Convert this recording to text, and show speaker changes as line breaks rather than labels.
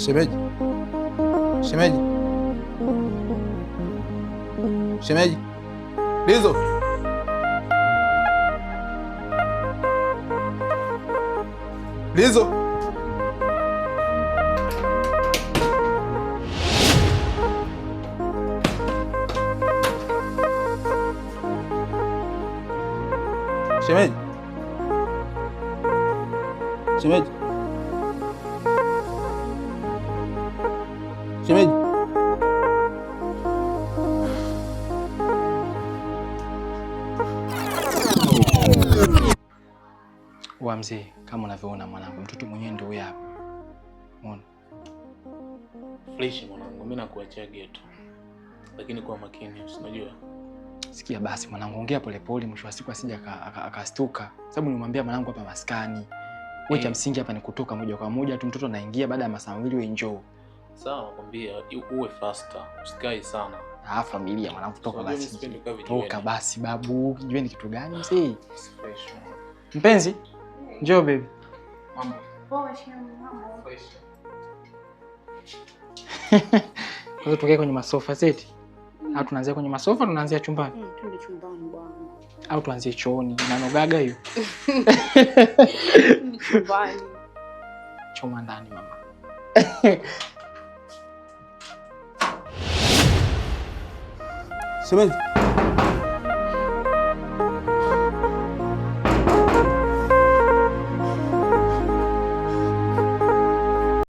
Shemeji. Shemeji. Shemeji. Lizo. Lizo. Shemeji. Shemeji. Shemeji.
Wa mzee, kama unavyoona mwanangu, mtoto mwenyewe ndio huyo hapa. Umeona?
Fresh mwanangu, mimi nakuachia geto. Lakini kwa makini, unajua.
Sikia basi mwanangu, ongea polepole, mwisho wa siku asije akastuka. Sababu nimwambia mwanangu hapa maskani. Wewe cha msingi hapa ni kutoka moja kwa moja tu, mtoto anaingia baada ya masaa mawili wewe njoo.
Sawa, nakwambia uwe faster, usikae sana.
Familia mwanangu, toka basi. Toka basi babu, unajua ni kitu gani mzee? Mpenzi, njoo baby.
Mambo.
Poa shemu, mambo.
Fresh.
Kwanza tukae kwenye masofa seti. Au tunaanzia kwenye masofa, tunaanzia chumbani?
Twende chumbani bwana.
Au tuanzie chooni? Nanogaga hiyo.
Chumbani.
Choma ndani mama.
Shemeji.